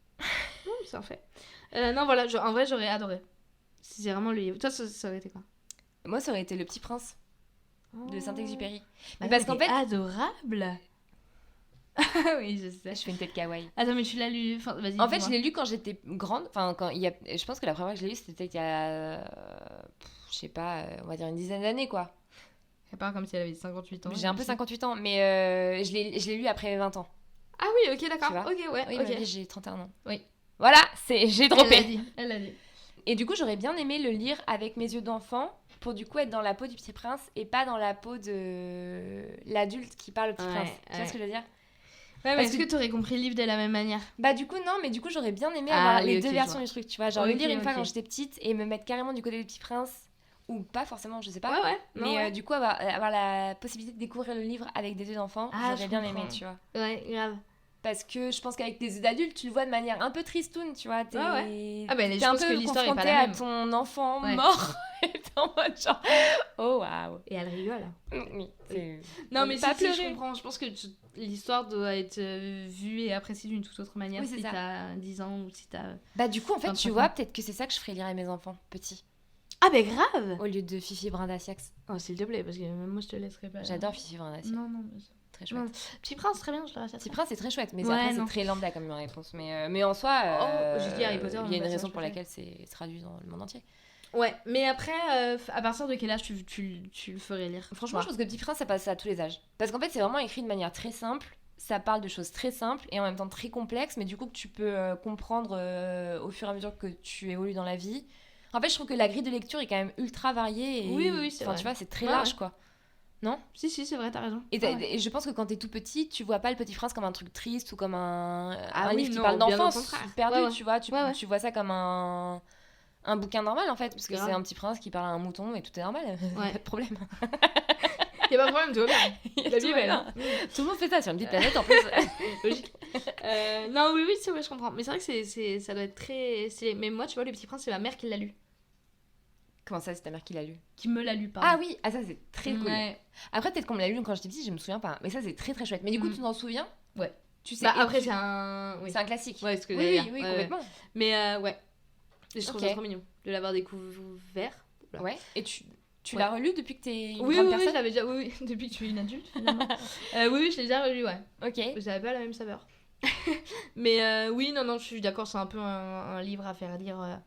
Non, mais c'est en fait. Non, voilà, en vrai, j'aurais adoré. C'est vraiment le livre. Toi, ça aurait été quoi? Moi, ça aurait été Le Petit Prince de Saint-Exupéry. Mais parce qu'en fait- adorable. Oui, je sais. Je fais une tête kawaii. Attends, mais tu l'as lu. Enfin, vas-y. En fait, dis-moi. je l'ai lu quand j'étais grande. Enfin, quand il y a... Je pense que la première fois que je l'ai lu, c'était peut-être il y a... je sais pas, on va dire une dizaine d'années, quoi. C'est pas comme si elle avait 58 ans. J'ai un peu 58 ans, mais je l'ai lu après 20 ans. Ah oui, ok, Tu d'accord. vois Ok, ouais, Oui, ok. mais j'ai 31 ans. Oui. Voilà, j'ai Elle l'a droppé. dit. Elle l'a dit. Et du coup, j'aurais bien aimé le lire avec mes yeux d'enfant pour du coup être dans la peau du Petit Prince et pas dans la peau de l'adulte qui parle au Petit Ouais, Prince. Tu vois ouais. ce que je veux dire? Ouais, mais Parce est-ce que- que t'aurais compris le livre de la même manière? Bah du coup non, mais du coup j'aurais bien aimé Ah avoir oui, les ok, deux je versions vois. du truc, tu vois, genre Ok, le lire une fois ok. quand j'étais petite et me mettre carrément du côté du Petit Prince ou pas forcément, je sais pas. Ouais, ouais. Non, Mais ouais. du coup avoir la possibilité de découvrir le livre avec des yeux d'enfant, Ah, j'aurais je bien aimé, comprends. tu vois. Ouais, grave. Parce que je pense qu'avec des yeux d'adulte, tu le vois de manière un peu tristoune, tu vois. T'es Ah Ah ben, je t'es un pense peu que l'histoire est pas confronté la à même. ton enfant Ouais. mort et t'es en mode genre oh waouh. Et elle rigole. Oui, c'est... Non, mais pas si, je pleurer. comprends. Je pense que l'histoire doit être vue et appréciée d'une toute autre manière Oui, c'est si ça. t'as 10 ans ou si t'as... Bah du coup en fait 25 tu ans. vois peut-être que c'est ça que je ferais lire à mes enfants petits Ah ben grave. au lieu de Fifi Brindasiax. Oh, s'il te plaît, parce que même moi, je te laisserai pas. J'adore Fifi Brindasiax, Non, non. mais- très chouette. Non. Petit Prince, très bien, je le rachète. Petit Prince c'est très chouette, mais Ouais, après non. c'est très lambda comme réponse. Mais en soi, Oh, j'ai dit Harry Potter, il y a mais une bah, ça, raison je pour préfère. laquelle c'est traduit dans le monde entier. Ouais, mais après, à partir de quel âge tu le ferais lire? Franchement, je pense que Petit Prince ça passe à tous les âges. Parce qu'en fait c'est vraiment écrit de manière très simple. Ça parle de choses très simples et en même temps très complexes, mais du coup que tu peux comprendre au fur et à mesure que tu évolues dans la vie. En fait, je trouve que la grille de lecture est quand même ultra variée. Et... Oui, c'est enfin, vrai. tu vois, c'est très Ouais, large, ouais. quoi. Si, c'est vrai, t'as raison. Et, Ah ouais. et je pense que quand t'es tout petit, tu vois pas le Petit Prince comme un truc triste ou comme un Ah oui, livre qui non, parle bien au d'enfance contraire. perdu, Ouais, ouais. tu vois. Tu, Ouais, ouais. tu vois ça comme un bouquin normal, en fait, parce que Grave. c'est un petit prince qui parle à un mouton et tout est normal, Ouais. pas de problème. Y a pas de problème, tout va bien. La vie est belle. Hein. Tout le monde fait ça sur une petite planète en plus. Logique. Non, oui, c'est vrai, je comprends. Mais c'est vrai que ça doit être très... Mais moi, tu vois, Le Petit Prince, c'est ma mère qui l'a lu. Comment ça, c'est ta mère qui l'a lu? Qui me l'a lu, pardon. Ah oui, ça c'est très cool. Ouais. Après, peut-être qu'on me l'a lu quand j'étais petite, je me souviens pas. Mais ça, c'est très très chouette. Mais du coup, tu t'en souviens? Ouais. Tu sais. Bah, après, c'est un... Oui. C'est un classique. Ouais, ce que oui, complètement. Mais ouais. Et je trouve ça trop mignon de l'avoir découvert. Là. Ouais. Et tu l'as relu depuis que t'es une grande personne? Oui, je l'avais déjà... Oui, depuis que tu es une adulte, finalement. oui, je l'ai déjà relu, ouais. Ok. Ça n'avait pas la même saveur. Mais oui, non, je suis d'accord, c'est un peu un livre à faire lire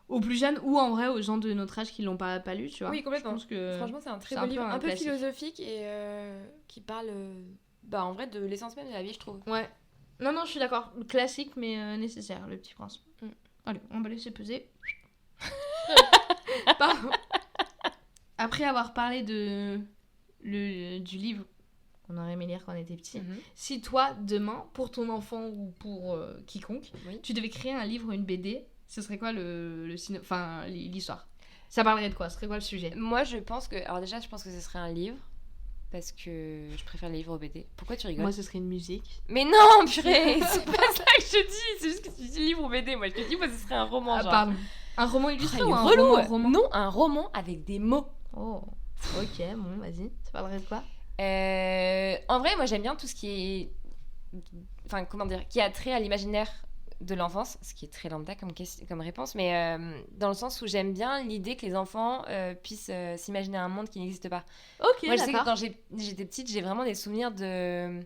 aux plus jeunes ou en vrai aux gens de notre âge qui l'ont pas lu, tu vois. Oui, complètement. Je pense que franchement, c'est un très beau livre, un peu philosophique et qui parle en vrai de l'essence même de la vie, je trouve. Ouais. Non, je suis d'accord. Classique, mais nécessaire, Le Petit Prince. Allez, on va laisser peser. Pardon. Après avoir parlé du livre qu'on aurait aimé lire quand on était petit, si toi, demain, pour ton enfant ou pour quiconque, tu devais créer un livre ou une BD, ce serait quoi l'histoire? Ça parlerait de quoi? Ce serait quoi le sujet? Moi, je pense que ce serait un livre. Parce que je préfère les livres aux BD. Pourquoi tu rigoles? Moi, ce serait une musique. Mais non, purée, c'est pas ça que je te dis. C'est juste que tu dis livre ou BD. Moi, je te dis, ce serait un roman. Ah, pardon. Un roman illustré ou un roman? Non, un roman avec des mots. Oh, ok, bon, vas-y. Ça parlerait de quoi? En vrai, moi, j'aime bien tout ce qui est... Enfin, comment dire? Qui a trait à l'imaginaire de l'enfance, ce qui est très lambda comme réponse, mais dans le sens où j'aime bien l'idée que les enfants puissent s'imaginer un monde qui n'existe pas. Ok, moi, je sais que quand j'étais petite, j'ai vraiment des souvenirs de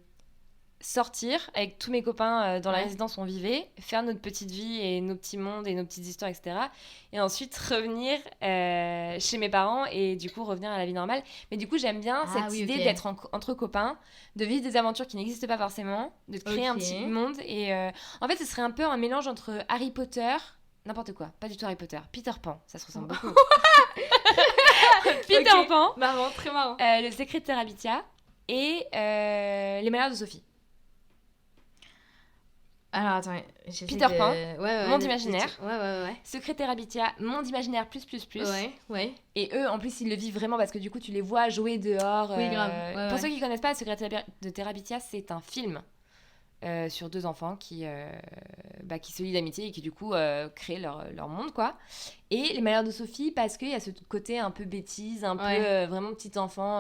sortir avec tous mes copains dans la résidence où on vivait, faire notre petite vie et nos petits mondes et nos petites histoires, etc. Et ensuite revenir chez mes parents et du coup revenir à la vie normale. Mais du coup, j'aime bien cette idée d'être entre copains, de vivre des aventures qui n'existent pas forcément, de créer un petit monde. Et en fait, ce serait un peu un mélange entre Harry Potter, n'importe quoi, pas du tout Harry Potter, Peter Pan, ça se ressemble beaucoup. Peter Pan, marrant, très marrant. Le secret de Terabithia et les malheurs de Sophie. Alors, attends, Peter Pan, monde imaginaire. Ouais. Secrétaire Abithia, monde imaginaire plus. Ouais. Et eux, en plus, ils le vivent vraiment parce que du coup, tu les vois jouer dehors. Oui, grave. Pour ceux qui connaissent pas, Secrétaire de Terabithia, c'est un film sur deux enfants qui se lient d'amitié et qui du coup créent leur monde, quoi. Et les malheurs de Sophie, parce qu'il y a ce côté un peu bêtise, un peu vraiment petit enfant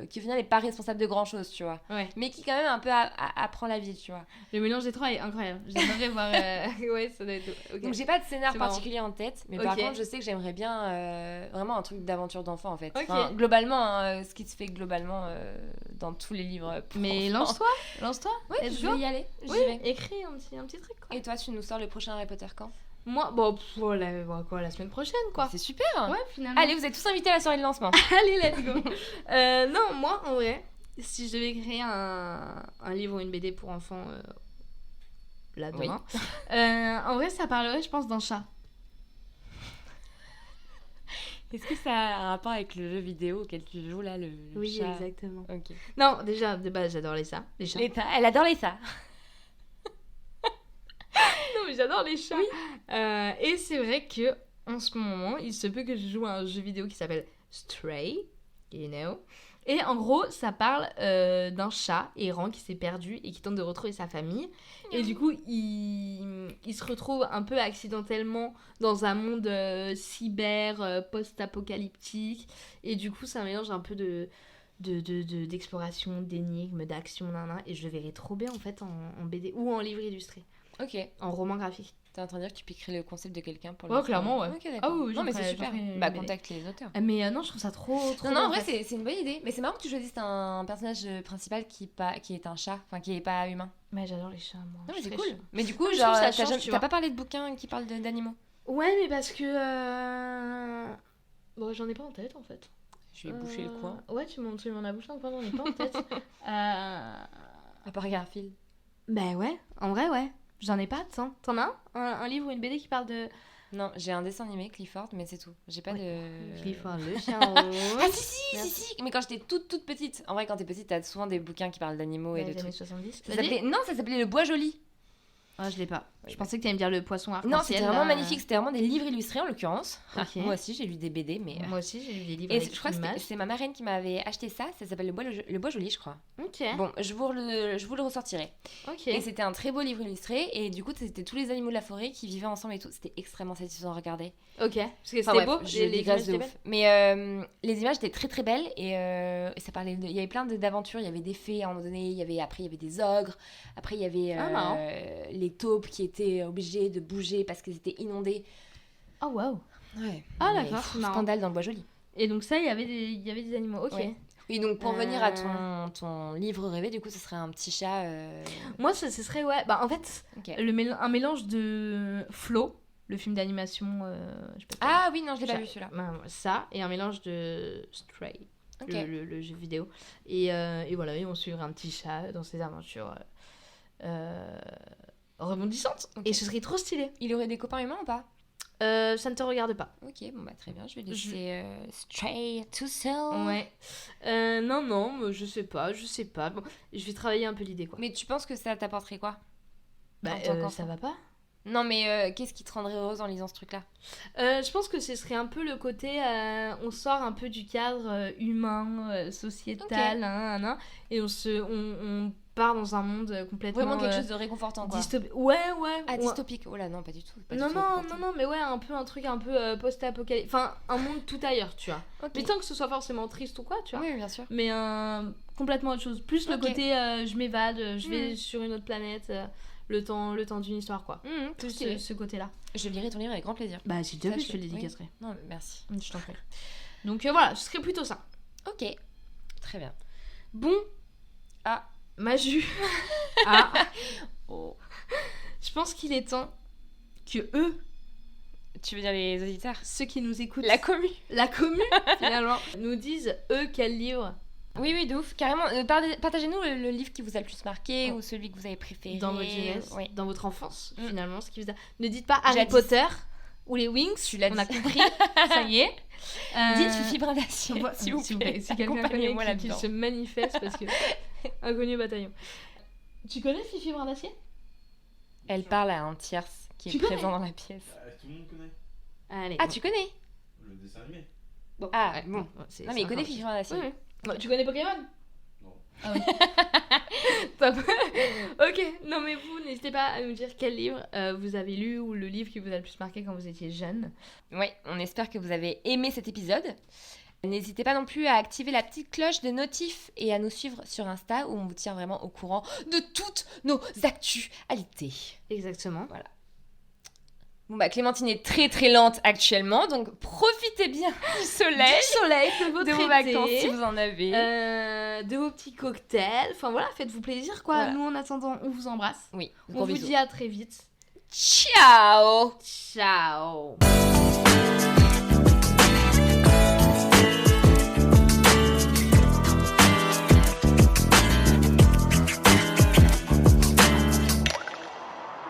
qui au final n'est pas responsable de grand chose, tu vois, mais qui quand même un peu apprend la vie, tu vois. Le mélange des trois est incroyable, j'aimerais voir ça doit être okay. Donc j'ai pas de scénar particulier en tête, mais par contre je sais que j'aimerais bien vraiment un truc d'aventure d'enfant en fait. Enfin, globalement ce qui se fait globalement dans tous les livres mais lance-toi ouais, je vais y aller, j'y vais. Écris un petit truc, quoi. Et toi, tu nous sors le prochain Harry Potter quand? Moi, la semaine prochaine, quoi. C'est super. Ouais, finalement. Allez, vous êtes tous invités à la soirée de lancement. Allez, let's go. Non, moi, en vrai, si je devais créer un livre ou une BD pour enfants, là, demain, en vrai, ça parlerait, je pense, d'un chat. Est-ce que ça a un rapport avec le jeu vidéo auquel tu joues, là, le oui, chat? exactement. Ok. Non, déjà, de base, j'adore les chats. Elle adore les chats. Non, mais j'adore les chats. Oui. Et c'est vrai que en ce moment, il se peut que je joue à un jeu vidéo qui s'appelle Stray, you know. Et en gros, ça parle d'un chat errant qui s'est perdu et qui tente de retrouver sa famille. Et du coup, il se retrouve un peu accidentellement dans un monde cyber, post-apocalyptique. Et du coup, ça mélange un peu d'exploration, d'énigmes, d'action, et je le verrais trop bien en fait en BD ou en livre illustré. Ok. En roman graphique. T'es en train de dire que tu piquerais le concept de quelqu'un pour le clairement, ouais. Ok, d'accord. Ah oui, non, mais c'est super. Contacte les auteurs. Mais non, je trouve ça trop non, en vrai, c'est une bonne idée. Mais c'est marrant que tu choisisses un personnage principal qui est un chat, enfin qui est pas humain. Mais j'adore les chats, moi. Non, mais c'est cool. Mais du coup, genre, t'as pas parlé de bouquins qui parlent d'animaux? Ouais, mais parce que... Bon, j'en ai pas en tête, en fait. Je vais boucher le coin. Ouais, tu m'en as bouché un coin, j'en ai pas en tête. À part Garfield. Bah ouais, en vrai, ouais. J'en ai pas, t'en as un livre ou une BD qui parle de... Non, j'ai un dessin animé, Clifford, mais c'est tout. J'ai pas de... Clifford, le chien Ah si. Mais quand j'étais toute petite. En vrai, quand t'es petite, t'as souvent des bouquins qui parlent d'animaux et de trucs. 70. Ça s'appelait Le Bois Joli. Ah, je l'ai pas. Je pensais que tu allais me dire le poisson arc-en-ciel. Non, c'était vraiment magnifique. C'était vraiment des livres illustrés en l'occurrence. Okay. Moi aussi, j'ai lu des BD, mais. Moi aussi, j'ai lu des livres. Et avec je crois images. que c'est ma marraine qui m'avait acheté ça. Ça s'appelle Le Bois Joli, je crois. Ok. Bon, je vous le ressortirai. Ok. Et c'était un très beau livre illustré. Et du coup, c'était tous les animaux de la forêt qui vivaient ensemble et tout. C'était extrêmement satisfaisant à regarder. Ok. Parce que c'était beau. Les images de ouf. Mais les images étaient très très belles. Et ça parlait. Il y avait plein d'aventures. Il y avait des fées à un moment donné. Après, il y avait des ogres. Après, il y avait les taupes qui étaient obligées de bouger parce qu'ils étaient inondés. Oh waouh. Ouais. Ah d'accord. Scandale dans le Bois Joli. Et donc ça, il y avait des animaux. Ok. Ouais. Oui, donc pour venir à ton livre rêvé, du coup, ce serait un petit chat. Moi, ce serait Bah en fait, un mélange de Flo, le film d'animation. Je sais pas ah oui, non, je l'ai pas vu celui-là. Ça et un mélange de Stray, le jeu vidéo. Et voilà, et on suivrait un petit chat dans ses aventures rebondissantes. Et ce serait trop stylé. Il aurait des copains humains ou pas? Ça ne te regarde pas. Ok, bon bah très bien, je vais laisser Stray tout seul. Ouais. Non, je sais pas. Bon, je vais travailler un peu l'idée, quoi. Mais tu penses que ça t'apporterait quoi? Bah, ça va pas. Non, mais qu'est-ce qui te rendrait heureuse en lisant ce truc-là? Je pense que ce serait un peu le côté... on sort un peu du cadre humain, sociétal, et on part dans un monde complètement... Vraiment quelque chose de réconfortant, quoi. Ouais. Ah, dystopique. Oh là, non, pas du tout. Non, mais ouais, un truc un peu post-apocalyptique. Enfin, un monde tout ailleurs, tu vois. Okay. Mais tant que ce soit forcément triste ou quoi, tu vois. Oui, bien sûr. Mais complètement autre chose. Plus le côté, je m'évade, je vais sur une autre planète... le temps d'une histoire, quoi. Plus ce côté-là. Je lirai ton livre avec grand plaisir. Bah, si tu veux, je te le dédicacerai. Oui. Non, mais merci. Je t'en prie. Donc voilà, ce serait plutôt ça. Ok, très bien. Bon, Maju. Je pense qu'il est temps que eux... Tu veux dire les auditeurs? Ceux qui nous écoutent. La commu, finalement. Nous disent, eux, quel livre... Oui, de ouf, carrément. Partagez-nous le livre qui vous a le plus marqué ou celui que vous avez préféré. Dans votre jeunesse, dans votre enfance, finalement. Ce qui vous a... Ne dites pas Harry Potter ou les Wings, on a compris, ça y est. Dites Fifi Brin d'Acier, s'il vous plaît. Si quelqu'un connaît qui se manifeste, parce que... Inconnu bataillon. Tu connais Fifi Brin d'Acier? Elle parle à un tierce qui est présent dans la pièce. Tout le monde connaît. Allez, tu connais? Le dessin animé. Bon. Non, mais il connaît Fifi Brin d'Acier. Oui. Tu connais Pokémon? Non. Ah oui. Top. Ok, non mais vous, n'hésitez pas à nous dire quel livre vous avez lu ou le livre qui vous a le plus marqué quand vous étiez jeune. Ouais, on espère que vous avez aimé cet épisode. N'hésitez pas non plus à activer la petite cloche de notif et à nous suivre sur Insta où on vous tient vraiment au courant de toutes nos actualités. Exactement. Voilà. Bon bah Clémentine est très très lente actuellement, donc profitez bien du soleil, de vos vacances si vous en avez, de vos petits cocktails, enfin voilà, faites-vous plaisir quoi. Voilà. Nous en attendant, on vous embrasse. Oui. On vous dit à très vite. Ciao. Ciao.